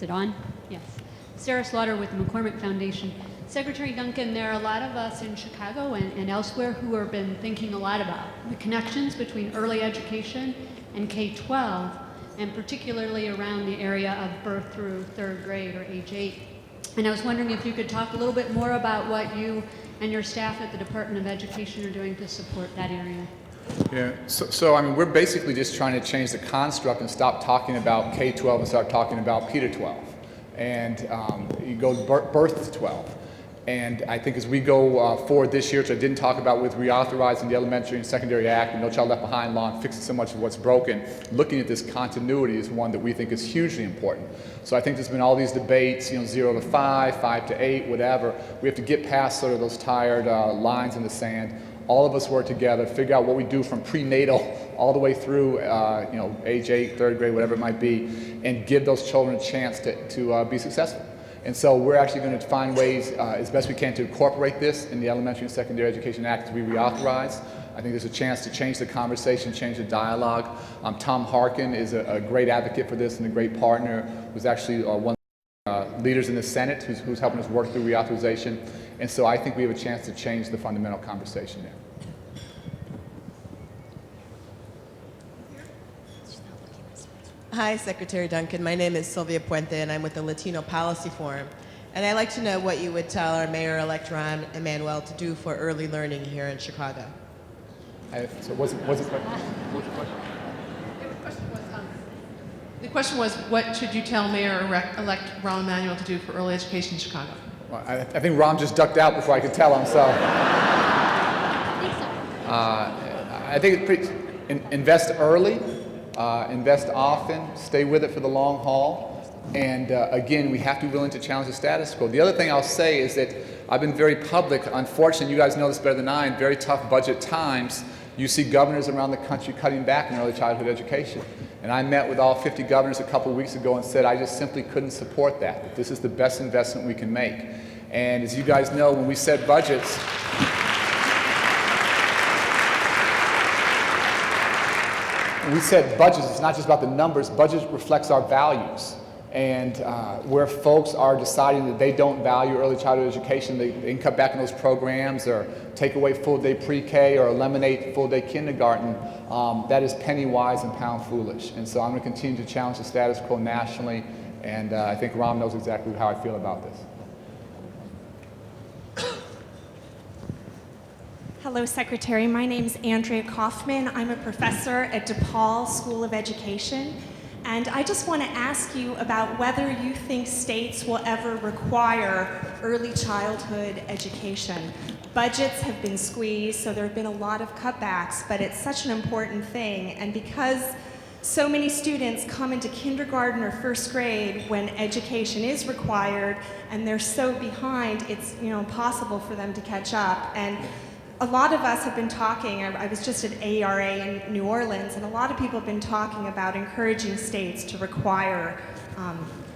Is it on? Yes. Sarah Slaughter with the McCormick Foundation. Secretary Duncan, there are a lot of us in Chicago and elsewhere who have been thinking a lot about the connections between early education and K-12, and particularly around the area of birth through third grade or age 8. And I was wondering if you could talk a little bit more about what you and your staff at the Department of Education are doing to support that area. Yeah, so I mean, we're basically just trying to change the construct and stop talking about K-12 and start talking about P-12. And you go birth to 12. And I think as we go forward this year, which I didn't talk about with reauthorizing the Elementary and Secondary Act and No Child Left Behind law and fixing so much of what's broken, looking at this continuity is one that we think is hugely important. So I think there's been all these debates, 0 to 5, 5 to 8, whatever. We have to get past sort of those tired lines in the sand. All of us work together, figure out what we do from prenatal all the way through, age 8, third grade, whatever it might be, and give those children a chance to be successful. And so we're actually going to find ways as best we can to incorporate this in the Elementary and Secondary Education Act as we reauthorize. I think there's a chance to change the conversation, change the dialogue. Tom Harkin is a great advocate for this and a great partner, who's actually one of the leaders in the Senate who's helping us work through reauthorization. And so I think we have a chance to change the fundamental conversation there. Hi, Secretary Duncan. My name is Sylvia Puente, and I'm with the Latino Policy Forum. And I'd like to know what you would tell our Mayor-elect Ron Emanuel to do for early learning here in Chicago. So what's the question? The question was, what should you tell Mayor-elect Ron Emanuel to do for early education in Chicago? Well, I think Ron just ducked out before I could tell him, so. I think it's invest early, invest often, stay with it for the long haul, and again, we have to be willing to challenge the status quo. The other thing I'll say is that I've been very public. Unfortunately, you guys know this better than I, in very tough budget times, you see governors around the country cutting back in early childhood education. And I met with all 50 governors a couple of weeks ago and said I just simply couldn't support that this is the best investment we can make. And as you guys know, when we set budgets, it's not just about the numbers. Budget reflects our values. And where folks are deciding that they don't value early childhood education, they can cut back on those programs or take away full-day pre-K or eliminate full-day kindergarten. That is penny wise and pound foolish. And so I'm going to continue to challenge the status quo nationally, and I think Ron knows exactly how I feel about this. Hello, Secretary. My name is Andrea Kaufman. I'm a professor at DePaul School of Education. And I just want to ask you about whether you think states will ever require early childhood education. Budgets have been squeezed, so there have been a lot of cutbacks, but it's such an important thing. And because so many students come into kindergarten or first grade when education is required, and they're so behind, it's impossible for them to catch up. And a lot of us have been talking, I was just at ARA in New Orleans, and a lot of people have been talking about encouraging states to require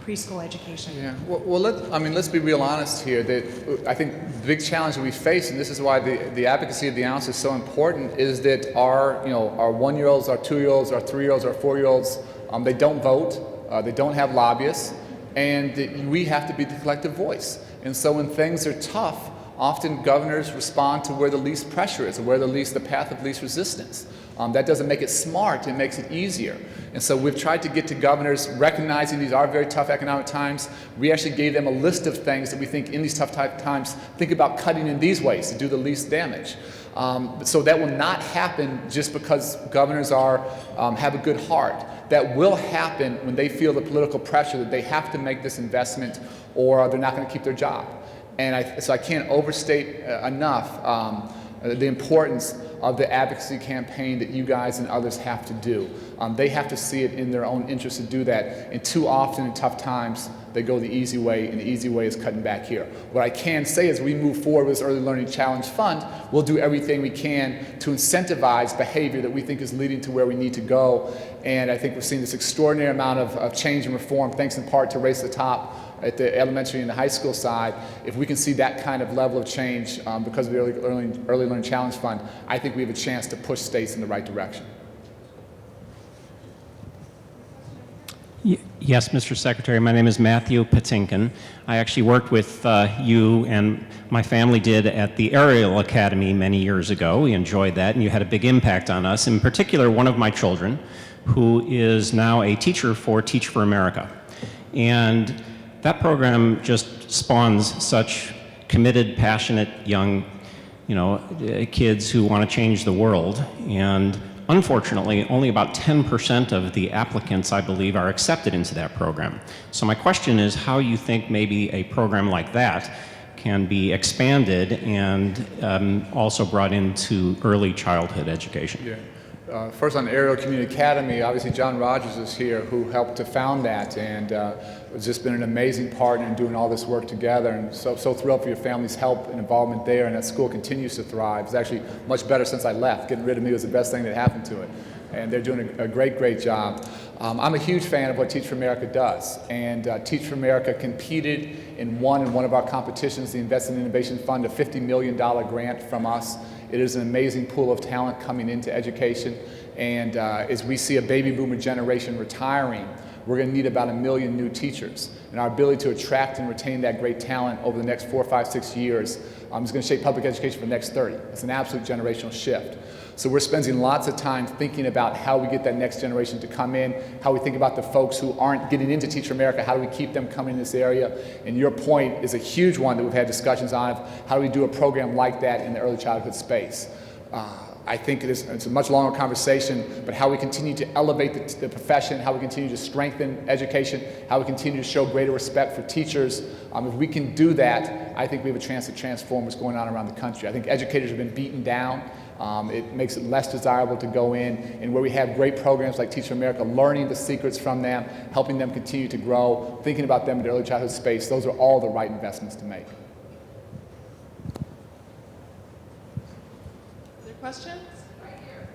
preschool education. Yeah, well let's be real honest here. That I think the big challenge that we face, and this is why the advocacy of the ounce is so important, is that our 1-year-olds, our 2-year-olds, our 3-year-olds, our 4-year-olds, they don't vote, they don't have lobbyists, and we have to be the collective voice. And so when things are tough, often governors respond to where the least pressure is, or where the path of least resistance. That doesn't make it smart, it makes it easier. And so we've tried to get to governors recognizing these are very tough economic times. We actually gave them a list of things that we think in these tough times, think about cutting in these ways to do the least damage. So that will not happen just because governors have a good heart. That will happen when they feel the political pressure that they have to make this investment or they're not going to keep their job. And so I can't overstate enough the importance of the advocacy campaign that you guys and others have to do. They have to see it in their own interest to do that. And too often in tough times, they go the easy way, and the easy way is cutting back here. What I can say is we move forward with this Early Learning Challenge Fund, we'll do everything we can to incentivize behavior that we think is leading to where we need to go. And I think we're seeing this extraordinary amount of change and reform, thanks in part to Race to the Top at the elementary and the high school side. If we can see that kind of level of change because of the Early Learning Challenge Fund, I think we have a chance to push states in the right direction. Yes, Mr. Secretary. My name is Matthew Patinkin. I actually worked with you and my family did at the Aerial Academy many years ago. We enjoyed that, and you had a big impact on us. In particular, one of my children, who is now a teacher for Teach for America. And that program just spawns such committed, passionate young, kids who want to change the world. And unfortunately, only about 10% of the applicants, I believe, are accepted into that program. So my question is how you think maybe a program like that can be expanded and also brought into early childhood education. Yeah. First on Aerial Community Academy, obviously John Rogers is here, who helped to found that, and has just been an amazing partner in doing all this work together, and so thrilled for your family's help and involvement there, and that school continues to thrive. It's actually much better since I left. Getting rid of me was the best thing that happened to it, and they're doing a great job. I'm a huge fan of what Teach for America does, and Teach for America competed and won in one of our competitions, the Invest in Innovation Fund, a $50 million grant from us. It is an amazing pool of talent coming into education, and as we see a baby boomer generation retiring, we're going to need about 1 million new teachers. And our ability to attract and retain that great talent over the next 4, 5, 6 years is going to shape public education for the next 30. It's an absolute generational shift. So we're spending lots of time thinking about how we get that next generation to come in, how we think about the folks who aren't getting into Teach for America, how do we keep them coming in this area? And your point is a huge one that we've had discussions on of how do we do a program like that in the early childhood space. I think it's a much longer conversation, but how we continue to elevate the profession, how we continue to strengthen education, how we continue to show greater respect for teachers. If we can do that, I think we have a chance to transform what's going on around the country. I think educators have been beaten down. It makes it less desirable to go in, and where we have great programs like Teach for America, learning the secrets from them, helping them continue to grow, thinking about them in the early childhood space, those are all the right investments to make. Other questions? Right here.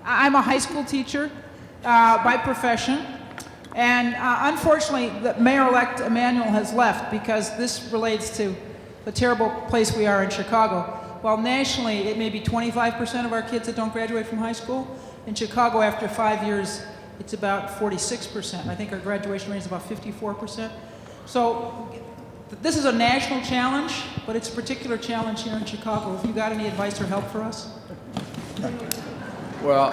I'm a high school teacher by profession, and unfortunately, Mayor-elect Emanuel has left because this relates to the terrible place we are in Chicago. While nationally, it may be 25% of our kids that don't graduate from high school, in Chicago, after 5 years, it's about 46%. I think our graduation rate is about 54%. So this is a national challenge, but it's a particular challenge here in Chicago. If you got any advice or help for us? Well,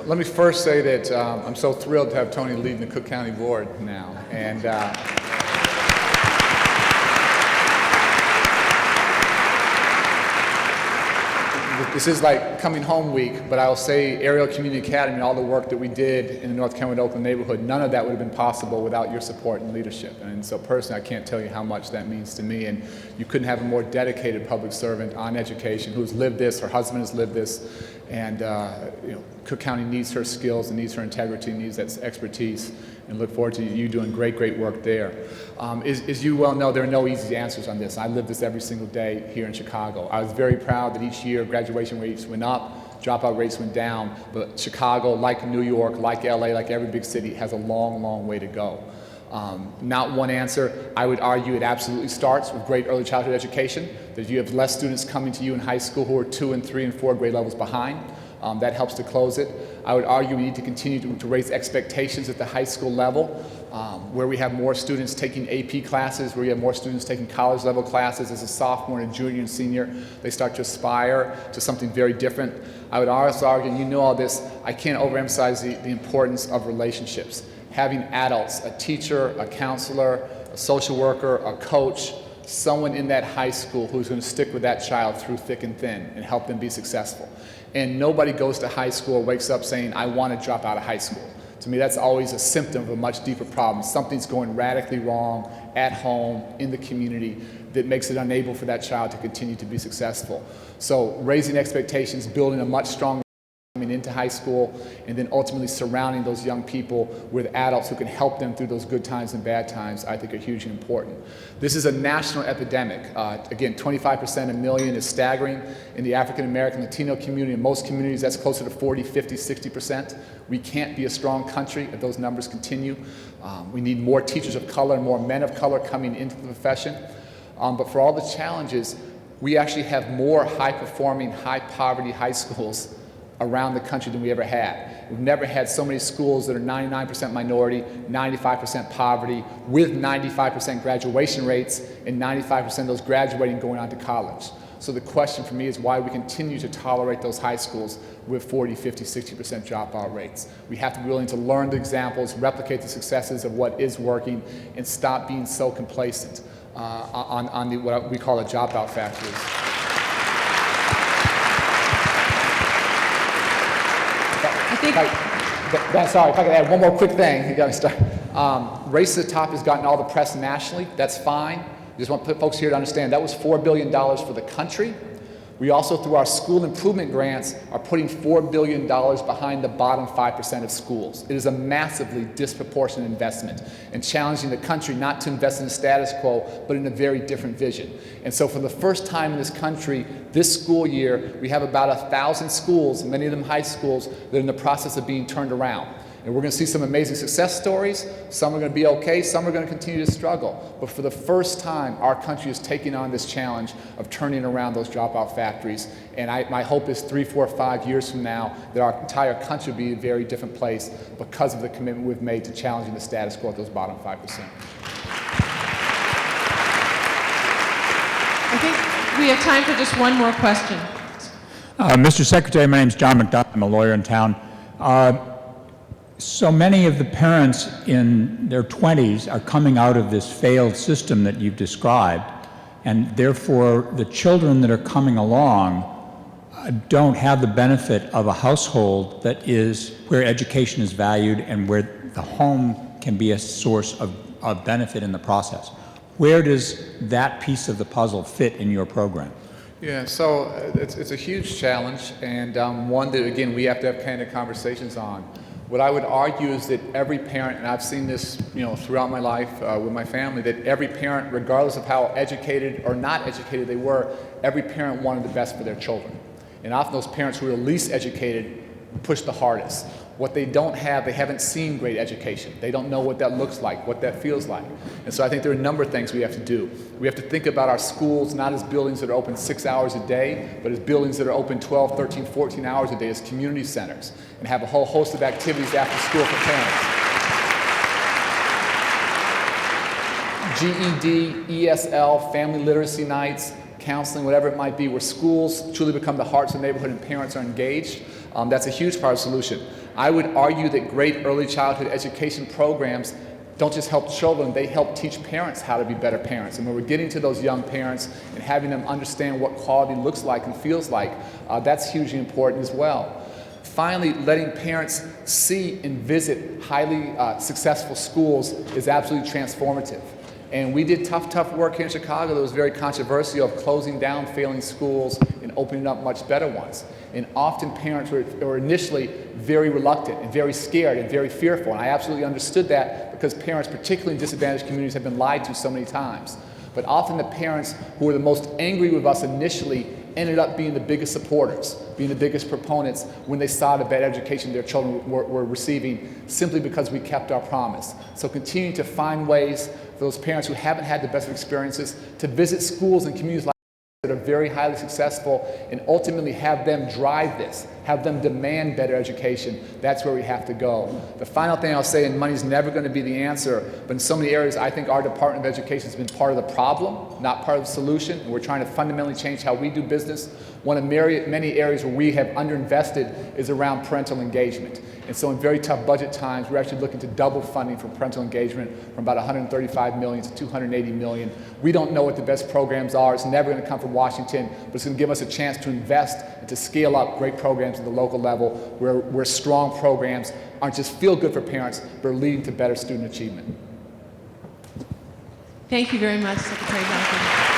let me first say that I'm so thrilled to have Tony leading the Cook County Board now. And this is like coming home week, but I'll say Aerial Community Academy and all the work that we did in the North Carolina Oakland neighborhood, none of that would have been possible without your support and leadership. And so personally, I can't tell you how much that means to me. And you couldn't have a more dedicated public servant on education who's lived this, her husband has lived this, and Cook County needs her skills and needs her integrity, needs that expertise, and look forward to you doing great work there. As you well know, there are no easy answers on this. I live this every single day here in Chicago. I was very proud that each year graduation rates went up, dropout rates went down, but Chicago, like New York, like LA, like every big city, has a long way to go. Not one answer. I would argue it absolutely starts with great early childhood education, that you have less students coming to you in high school who are 2 and 3 and 4 grade levels behind. That helps to close it. I would argue we need to continue to raise expectations at the high school level, where we have more students taking AP classes, where we have more students taking college level classes as a sophomore and a junior and senior. They start to aspire to something very different. I would also argue, and you know all this, I can't overemphasize the importance of relationships. Having adults, a teacher, a counselor, a social worker, a coach, someone in that high school who's going to stick with that child through thick and thin and help them be successful. And nobody goes to high school or wakes up saying, I want to drop out of high school. To me, that's always a symptom of a much deeper problem. Something's going radically wrong at home, in the community, that makes it unable for that child to continue to be successful. So raising expectations, building a much stronger coming into high school, and then ultimately surrounding those young people with adults who can help them through those good times and bad times, I think are hugely important. This is a national epidemic. Again, 25% a million is staggering. In the African American, Latino community, in most communities, that's closer to 40, 50, 60%. We can't be a strong country if those numbers continue. We need more teachers of color and more men of color coming into the profession. But for all the challenges, we actually have more high-performing, high-poverty high schools around the country than we ever had. We've never had so many schools that are 99% minority, 95% poverty, with 95% graduation rates, and 95% of those graduating going on to college. So the question for me is why we continue to tolerate those high schools with 40, 50, 60% dropout rates. We have to be willing to learn the examples, replicate the successes of what is working, and stop being so complacent on what we call the dropout factories. Sorry, if I could add one more quick thing. You got me started. Race to the Top has gotten all the press nationally. That's fine. Just want folks here to understand that was $4 billion for the country. We also, through our school improvement grants, are putting $4 billion behind the bottom 5% of schools. It is a massively disproportionate investment and challenging the country not to invest in the status quo, but in a very different vision. And so for the first time in this country, this school year, we have about 1,000 schools, many of them high schools, that are in the process of being turned around. And we're going to see some amazing success stories. Some are going to be okay, some are going to continue to struggle. But for the first time, our country is taking on this challenge of turning around those dropout factories. And my hope is 3, 4, 5 years from now that our entire country will be a very different place because of the commitment we've made to challenging the status quo at those bottom 5%. I think we have time for just one more question. Mr. Secretary, my name is John McDonough. I'm a lawyer in town. So many of the parents in their 20s are coming out of this failed system that you've described, and therefore the children that are coming along don't have the benefit of a household that is where education is valued and where the home can be a source of benefit in the process. Where does that piece of the puzzle fit in your program? Yeah, so it's a huge challenge, and one that, again, we have to have candid conversations on. What I would argue is that every parent, and I've seen this throughout my life with my family, that every parent, regardless of how educated or not educated they were, every parent wanted the best for their children. And often those parents who are least educated push the hardest. What they don't have, they haven't seen great education. They don't know what that looks like, what that feels like. And so I think there are a number of things we have to do. We have to think about our schools not as buildings that are open 6 hours a day, but as buildings that are open 12, 13, 14 hours a day as community centers, and have a whole host of activities after school for parents. GED, ESL, family literacy nights, counseling, whatever it might be, where schools truly become the hearts of the neighborhood and parents are engaged. That's a huge part of the solution. I would argue that great early childhood education programs don't just help children, they help teach parents how to be better parents. And when we're getting to those young parents and having them understand what quality looks like and feels like, that's hugely important as well. Finally, letting parents see and visit highly successful schools is absolutely transformative. And we did tough work here in Chicago that was very controversial of closing down failing schools and opening up much better ones. And often parents were initially very reluctant and very scared and very fearful. And I absolutely understood that because parents, particularly in disadvantaged communities, have been lied to so many times. But often the parents who were the most angry with us initially ended up being the biggest supporters, being the biggest proponents when they saw the bad education their children were receiving simply because we kept our promise. So continuing to find ways for those parents who haven't had the best of experiences to visit schools and communities like that are very highly successful and ultimately have them drive this, have them demand better education. That's where we have to go. The final thing I'll say, and money's never going to be the answer, but in so many areas I think our Department of Education has been part of the problem, not part of the solution, and we're trying to fundamentally change how we do business. One of many areas where we have underinvested is around parental engagement. And so in very tough budget times, we're actually looking to double funding for parental engagement from about $135 million to $280 million. We don't know what the best programs are. It's never going to come from Washington, but it's going to give us a chance to invest and to scale up great programs at the local level where strong programs aren't just feel good for parents, but are leading to better student achievement. Thank you very much, Secretary Duncan.